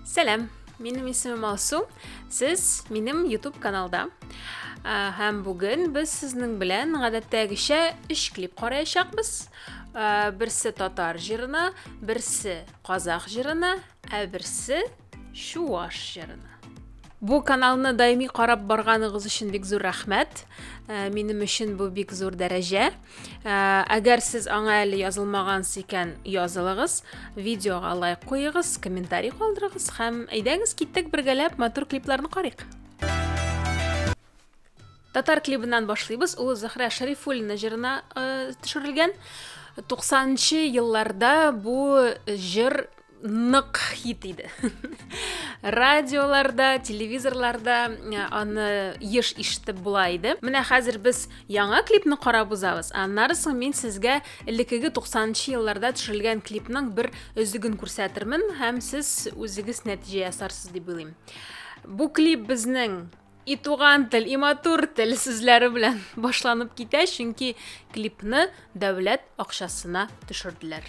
Сәлем, минем исемем Алсу. Сез минем YouTube каналда. Һәм бүген без сезнең белән гадәттәгечә 3 клип караячакбыз. Берсе татар җырына, берсе казах җырына, берсе чуаш җырына. Бу каналны даими карап барганыгыз өчен бик зур рәхмәт. Минем өчен бу бик зур дәрәҗә. Әгәр сез аңа әле язылмагансыз икән, язылыгыз, видеога лайк куегыз, комментарий калдырыгыз һәм әйдәгез киттек бергәләп матур клипларны карыйк. Татар клибыннан башлыйбыз. Ул Захра Шарифуллина җырына төшерелгән. 90-нчы елларда бу җыр нык хит иде. Радиоларда, телевизорларда аны еш ишетеп була иде. Менә хәзер без яңа клипны карап узабыз. Аннары соң мин сезгә элеккеге 90-нчы елларда төшерелгән клипның бер өзлеген күрсәтермен һәм сез үзегез нәтиҗә ясарсыз дип уйлыйм. Бу клип безнең и туган тел, и матур тел сүзләре белән башланып китә, чөнки клипны дәүләт акчасына төшерделәр.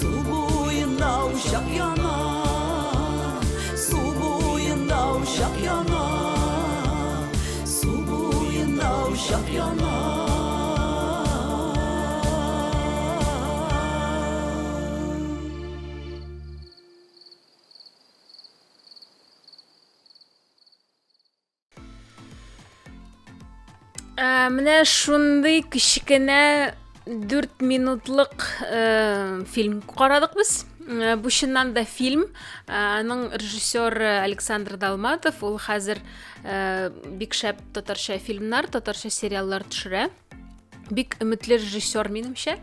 Su boyunda Менә шундый кичкенә 4 минутлык фильм карадык без. Бу чыннан да фильм. Аның режиссеры Александр Долматов. Ул хәзер бик шәп татарча фильмнар, татарча сериаллар төшерә. Бик өметле режиссер минемчә.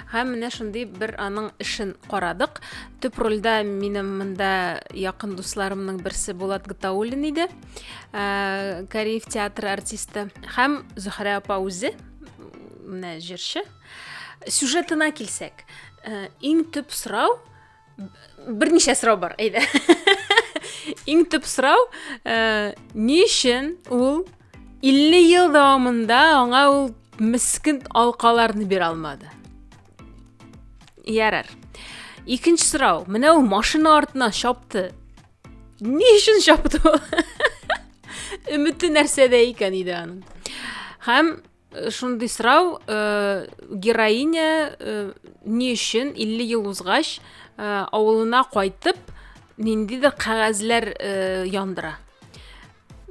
Һәм менә шундый бер аның эшен карадык. Төп рольдә минем монда якын дусларымның берсе Булат Гатауллин иде. Кореев театры артисты. Һәм Зөһрә апа үзе, менә җырчы. Сюжетына килсәк, иң төп сорау, берничә сорау бар, әйдә. Иң төп сорау, ни өчен ул 50 ел дәвамында аңа ул мискин алкаларны бирә алмады? Ярар. Икенче сорау, менә ул машина артына чапты. Ни өчен чапты ул? Өмете нәрсәдә икән иде аның? Һәм шундый сорау, героиня ни өчен 50 ел узгач авылына кайтып, ниндидер кагазьләр яндыра.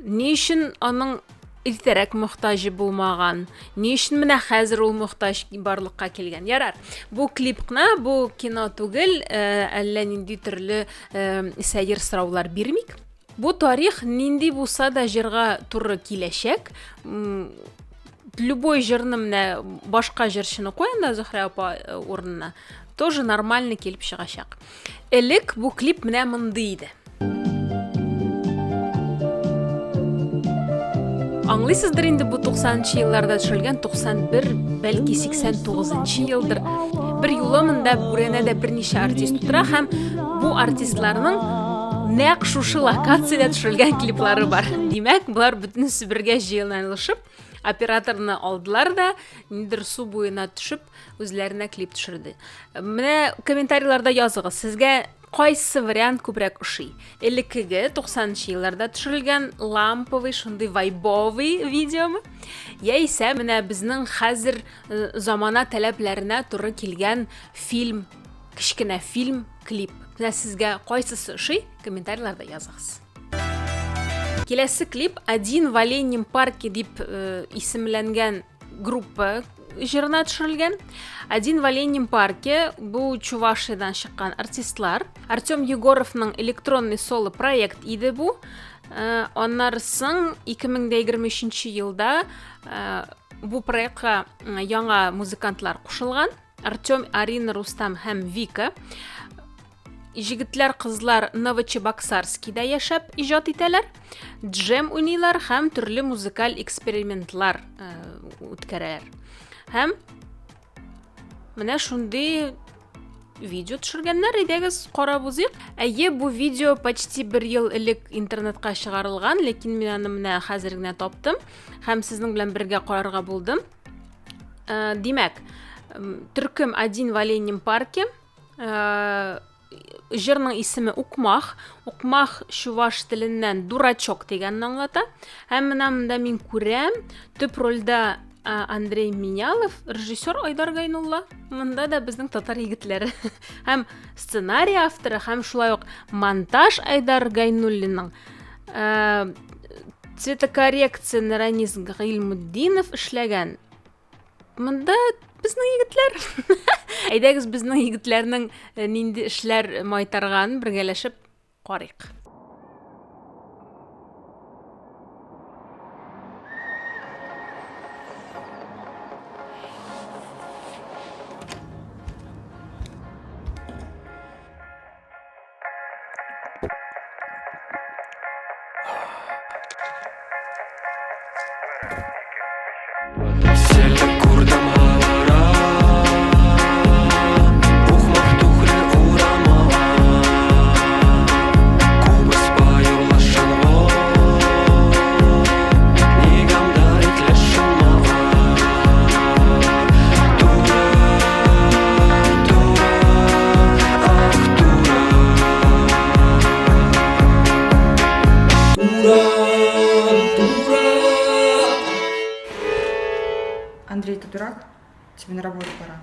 Ни өчен аның иртәрәк мохтаҗы булмаган? Ни өчен менә хәзер ул мохтаҗ барлыкка килгән? Ярар. Бу клипны, бу кино түгел, әллә нинди төрле сәер сораулар бирмик. Бу тарих нинди булса да җырга туры киләчәк. Любой җырны менә башка җырчыны куенда Зөһрә апа урынына, тоже нормально килеп чыгачак. Элек бу клип менә мондый иде. Аңлыйсыздыр инде, бу 90-нчы елларда төшелгән, 91, бәлки 89-нчы елдыр. Бер юлы монда бүрәнәдә берничә артист утыра һәм бу артистларның нәкъ шушы локациядә төшелгән клиплары бар. Димәк, булар бөтенесе бергә җыелышып, операторны алдылар да, нидер су буена төшеп, үзләренә клип төшерде. Менә комментарийларда языгыз, сезгә кайсы вариант күбрәк ошый? Элеккеге 90-нчы елларда төшерелгән ламповый, шундый вайбовый видеомы? Яисә менә безнең хәзер замана таләпләренә туры килгән фильм, кичкенә фильм, клип. Менә сезгә кайсысы ошый? Комментарийларда языгыз. Киләсе клип «Один в оленьем парке» дип исемләнгән группа җырына төшерелгән. «Один в оленьем парке» бу Чувашиядан чыккан артистлар. Артем Егоровның электронный соло проект иде бу. Аннары соң 2023 елда бу проектка яңа музыкантлар кушылган. Артем, Арина, Рустам һәм Вика. Җегетләр, кызлар Новочебоксарскида яшәп иҗат итәләр. Джем уйныйлар һәм төрле музыкаль экспериментлар үткәрәләр. Һәм менә шундый видео төшергәннәр, идегез карап узыйк. Әйе, бу видео почти 1 ел элек интернетка чыгарылган, ләкин мин аны менә хәзер генә таптым һәм сезнең белән бергә карарга булдым. Димәк, төркем «Один в оленьем парке». Җырның исеме Укмах. Укмах чуваш теленнән дурачок дигәнне аңлата. Һәм менә монда мин күрәм, төп рольдә Андрей Минялов, режиссер Айдар Гайнулла. Монда да безнең татар егетләре. Һәм сценарий авторы һәм шулай ук монтаж Айдар Гайнуллинның. Цветокоррекция Наранис Гыйльмутдинов эшләгән. Монда безнең егетләр. Әйдәгез безнең егетләрнең нинди эшләр майтарган бергәләшеп карыйк. Андрей, ты дурак? Тебе на работу пора.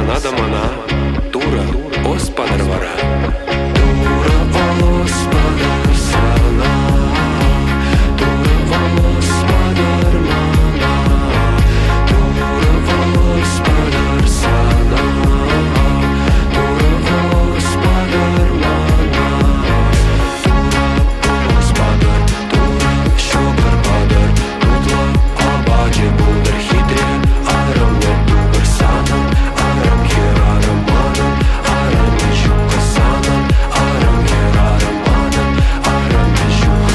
Сана да мана, тура, оспадар вара. Тура, оспадар сана, тура, оспадар мана, тура, оспадар сана, тура, оспадар мана, оспадар, тура, шогар падар, тутла, абаджи булдар хитре, арам не тугар санан, арам херарам манан, арам не шука санан, арам херарам манан, арам не шука.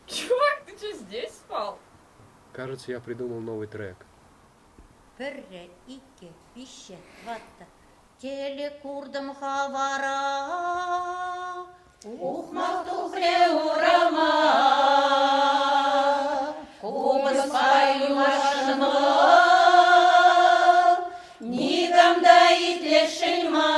Чувак, ты что, здесь спал? Кажется, я придумал новый трек. Бірі, ике, бише, ватта, теле курдым хавара, ухмақ тухле урама, кубыз паю машыны, нидамда итлешілма.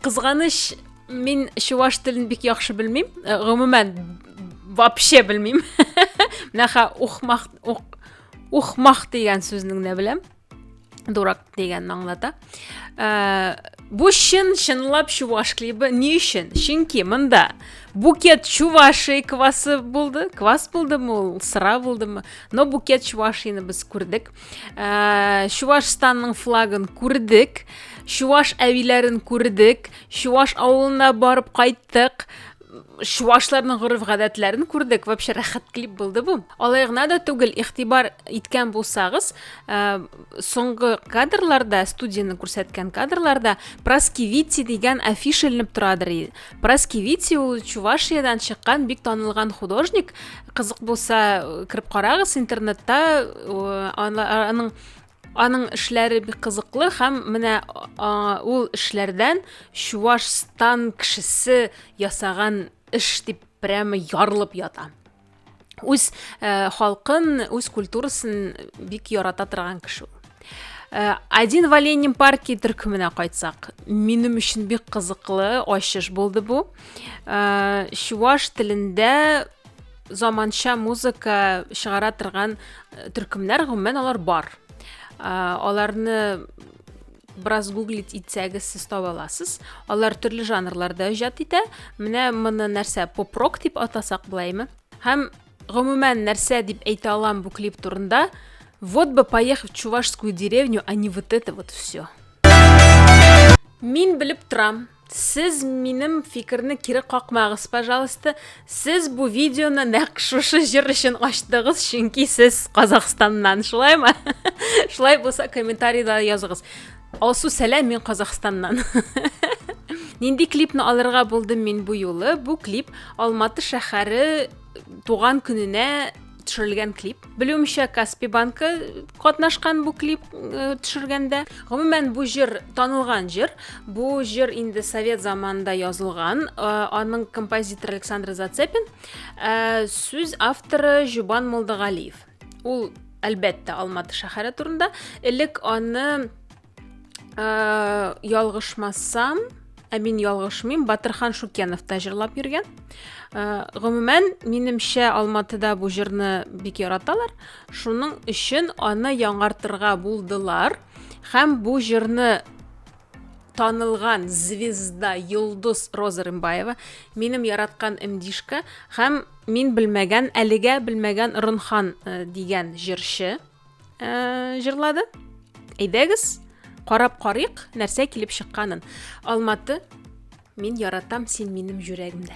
Кызганыч, мен чуваш телен бик яхшы белмим. Гомумән вообще белмим. Менә ухмах дигән сүзнең не беләм. Дурак дигәнне аңлата. Бу чынлап чуваш клибы ни өчен? Чөнки монда букет чуваши квасы булды. Квас булдымы ул, сыра булдымы? Но букет чувашины без күрдек. Чувашстанның флагын күрдек. Чуваш әвиләрен күрдек. Чуваш авылына барып кайттык. Чувашларның гореф-гадәтләрен күрдек. Вообще рәхәт клип булды бу. Алай гына да түгел, игътибар иткән булсагыз, соңгы кадрларда, студияны күрсәткән кадрларда Праскевици дигән афиша эленеп торадыр. Праскевици ул Чувашиядан чыккан бик танылган художник. Кызык булса, кирип карагыз интернетта, аның эшләре бик кызыклы һәм менә ул эшләрдән Чувашстан кешесе ясаган эш дип прямо ярылып ята. Үз халкын, үз культурасын бик ярата торган кеше. Один в Оленьем парке төркеменә кайтсак, минем өчен бик кызыклы ачыш булды бу. Чуваш телендә заманча музыка чыгара торган төркемнәр гомумән алар бар. Аларны біраз гуглит итсәгез сез таба аласыз. Алар төрле жанрларда иҗат итә. Менә моны нәрсә поп-рок дип атасак булаймы? Һәм гомумән нәрсә дип әйтә алам бу клип турында? Вот бы поехать в чувашскую деревню, а не вот это вот все. Мин белеп торам. Сез минем фикерне кире какмагыз, пожалуйста. Сез бу видеоны нәкъ шушы җир өчен ачтыгыз, чөнки сез Казахстаннан, шулаймы? Шулай булса комментарийда языгыз. Алсу сәлам, мин Казахстаннан. Нинди клипны алырга булдым мин бу юлы? Бу клип Алматы шәһәре туган көненә төшерелгән клип. Белүемчә, Каспий банкы катнашкан бу клип төшергәндә. Гомумән бу җыр танылган җыр. Бу җыр инде совет заманында язылган. Аның композиторы Александр Зацепин, сүз авторы Жубан Молдагалиев. Ул әлбәттә Алматы шәһәре турында. Элек аны ялгышмасам, мин ялгышмыйм, Батырхан Шукенов та җырлап йөргән. Гомумән, минемчә Алматыда бу җырны бик яраталар. Шуның өчен аны яңартырга булдылар. Һәм бу җырны танылган звезда, йолдыз Роза Рымбаева, минем яраткан имдишка, һәм мин белмәгән, әлегә белмәгән Рынхан дигән җырчы җырлады. Әйдәгез, карап карыйк, нәрсә килеп чыкканын. Алматы, мин яратам, син минем йөрәгемдә.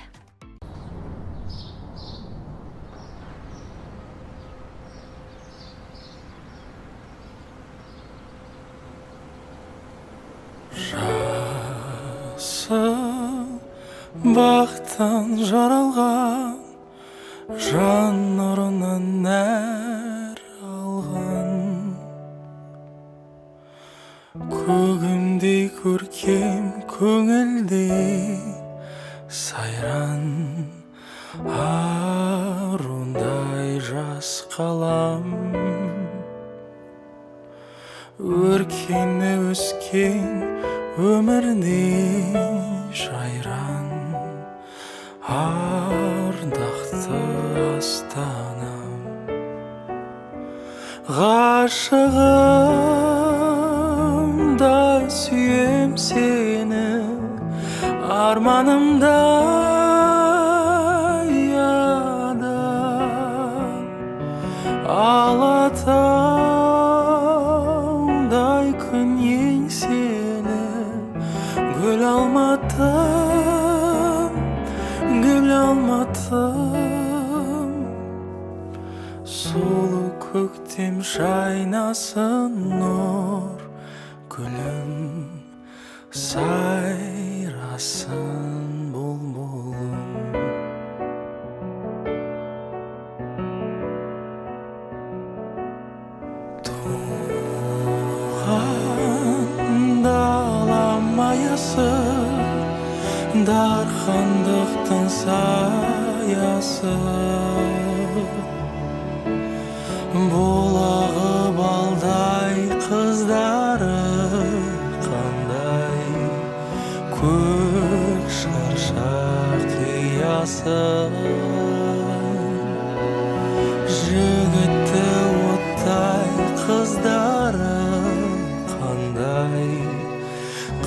Бақтан жаралған, жан нұрынан нәр алған, көгімдей көркем көңілдей сайран, арундай жас қалам, өркені өскен өмірде жайран, ардақты астанам. Ғашығымда сүйем сені, арманымда ядам, алатаудай күн еңселі, гүл алматым, гүл алматым. Сұлу көктем жайнасын нұр, гүлім сайрасын бұлбұлым. Туған далам аясы, дархандықтың саясы, бұлағы балдай қыздары қандай, көк шаршақ қиясы, жігітті оттай қыздары қандай,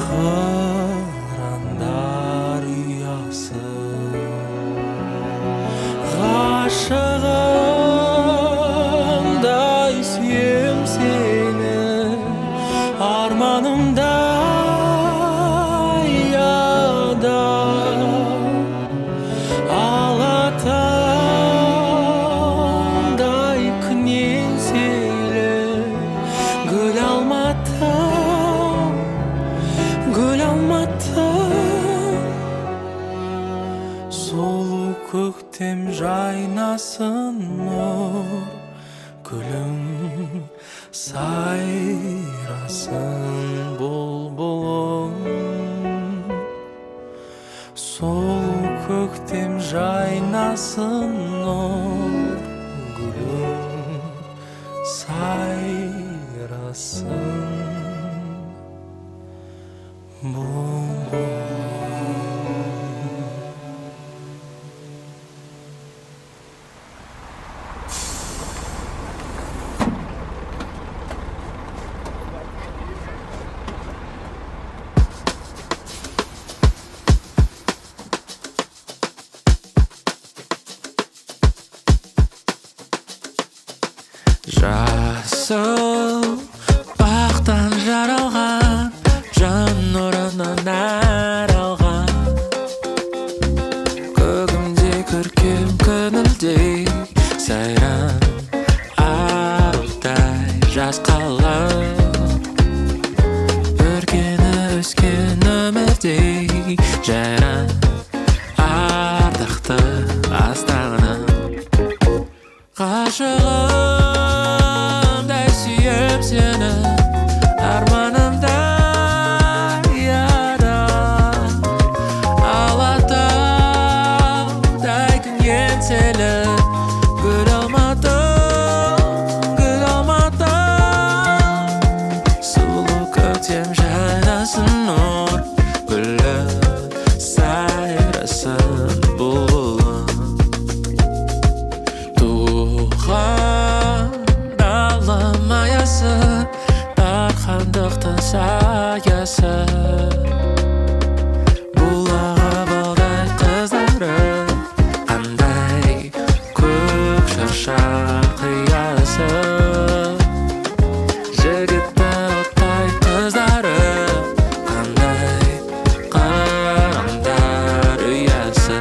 қырандар ұясы. Ғашығымдай сүйем сені, арманымда ядам, алатаудай күн еңселі, гүл алматым, гүл алматым. Сұлу көктем жайнасын нұр, гүлім сайрасын бұлбұлым. Сұлу көктем жайнасын нұр, гүлім сайрасын бұлбұлым. Жасыл бақтан жаралған, жан нұрынан нәр алған, көгімде көркем көңілдей сайран, арудай жас қалам, өркені өскен өмірдей жайна ардақты астағынан ғашығымдай сүйем сені арманымдай адам алатаудай күн еңселі гүл алматым сұлу көктем жайнасын нұр гүлі сайрасын бұлбұлым туған далам аясы дархандықтың саясы бұлағы балдай қыздары қандай көк шырша қиясы жігітті оттай қыздары қандай қыраңдар ұясы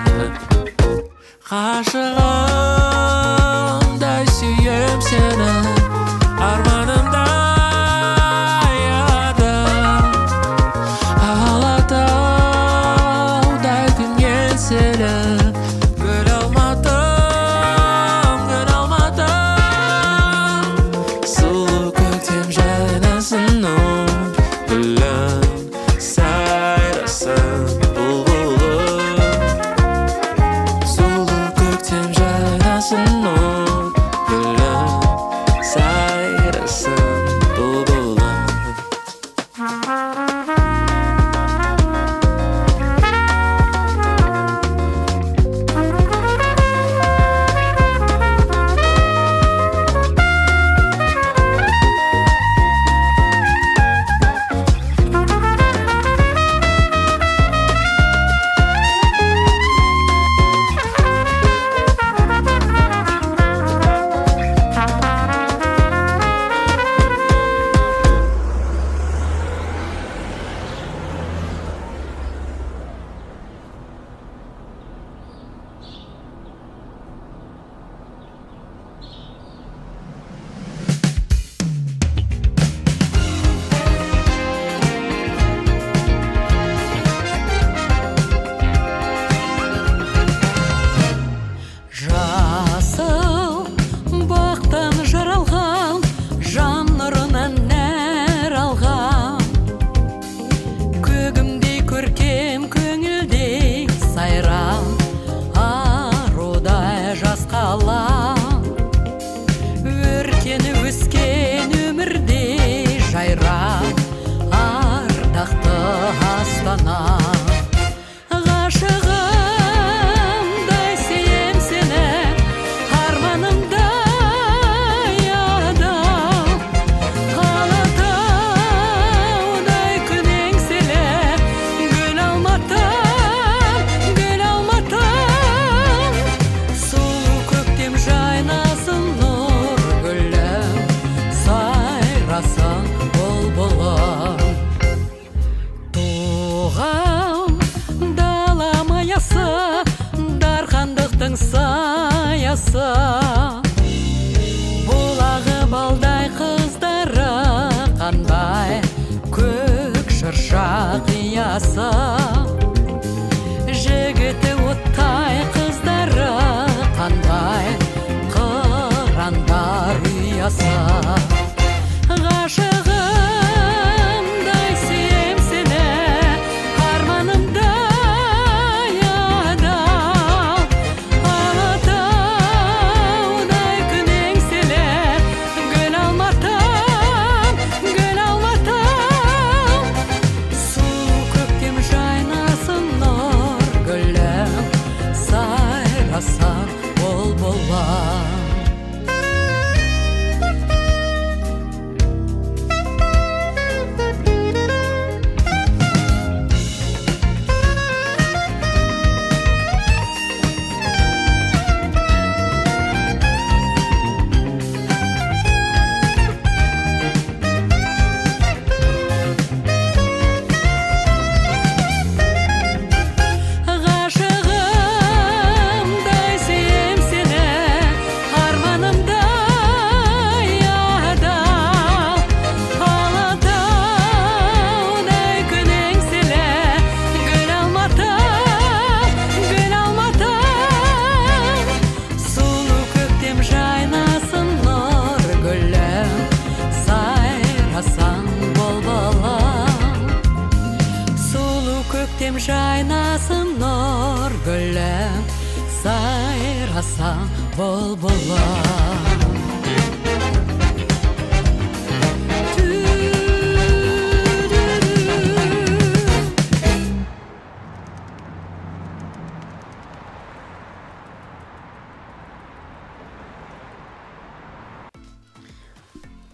ғашығымдай сүйем сені арманымдай адам алатаудай күн еңселі гүл алматым сұлу көктем жайнасын нұр гүлім сайрасын бұлбұлым сұлу көктем жайнасын нұр гүлім сайрасын бұлбұлым жасыл бақтан жаралған жан нұрынан нәр алған көгімдей көркем көңілдей сайран арудай жас қалам өркені өскен өмірде жайран ардақты астана ғашығымдай сүйем сені арманымдай адам алатаудай күн еңселі гүл алматым сұлу көктем жайнасын нұр гүлім сайрасын бұлбұлым туған далам аясы дархандықтың саясы бұлағы балдай қыздары қандай көк шырша қиясы жігіті оттай қыздары қандай қырандар ұясы ғашығымдай сүйем сені арманымдай адам алатау сайрасың нұр гүлім, сайрасаң бұлбұлым.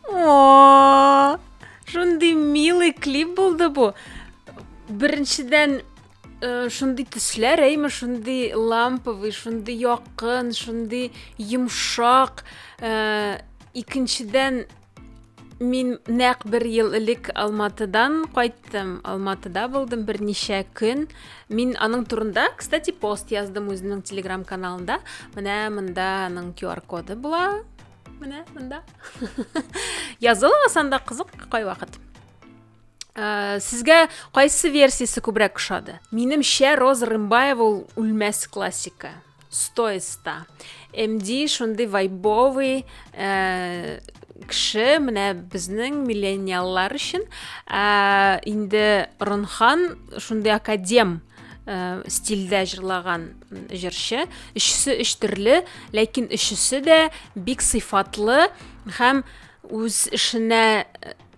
О, шундай милый клип булды бу. Беренчедән шундай төсләр, әйме шундай ламповый, шундай якын, шундай йомшак. Икенчедән мин нәкъ 1 ел элек Алматыдан кайттым. Алматыда булдым берничә көн. Мин аның турында, кстати, пост яздым үзенең Telegram каналында. Менә монда аның QR коды була. Менә монда. Язылыгыз анда кызык кай вакыт. Сезгә кайсы версиясе күбрәк ошады? Минемчә Роза Рымбаева ул үлмәс классика. 100 из 100. MD шундый вайбовый кеше, менә безнең миллениаллар өчен. Инде Ронхан шундый академ стильдә җырлаган җырчы. Өчесе өч төрле, ләкин өчесе дә бик сыйфатлы һәм үз эшенә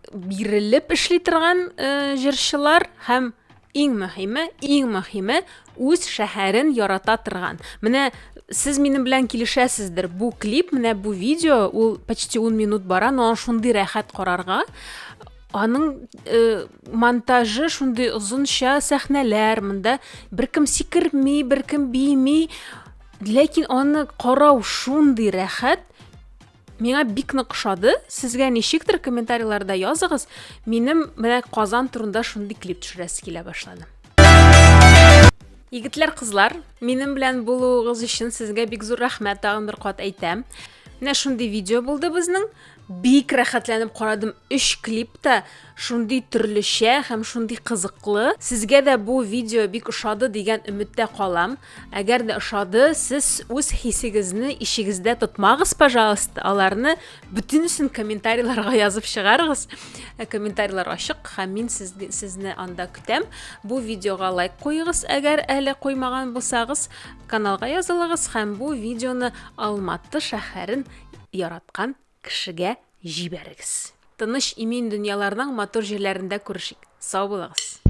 бирелеп эшли торган җырчылар һәм иң мөһиме үз шәһәрен ярата торган. Менә сез минем белән килешәсездер. Бу клип, менә бу видео, ул почти 10 минут бара, но шундый рәхәт карарга. Аның монтажы шундый озынча сәхнәләр, монда беркем сикерми, беркем бийми, ләкин аны карау шундый рәхәт. Миңа бик нык ошады. Сезгә ничектер комментарийларда языгыз. Минем менә Казан турында шундый клип төшерәсе килә башлады. Егетләр, кызлар, минем белән булуыгыз өчен сезгә бик зур рәхмәт тагын бер кат әйтәм. Менә шундый видео булды безнең. Бик рәхәтләнеп карадым. 3 клипта шундый төрлечә һәм шундый кызыклы. Сезгә дә бу видео бик ошады дигән өметтә калам. Әгәр дә ошады, сез үз хисегезне ишегездә тотмагыз, пожалуйста. Аларны бөтенесен комментарийларга язып чыгарыгыз. Комментарийлар ачык һәм мин сезне анда көтәм. Бу видеога лайк куйыгыз, әгәр әле куймаган булсагыз, каналга язылыгыз һәм бу видеоны Алматы шәһәрен яраткан кешегә җибәрегез. Тыныч имин дөньяларның матур җирләрендә күрешик. Сау булыгыз.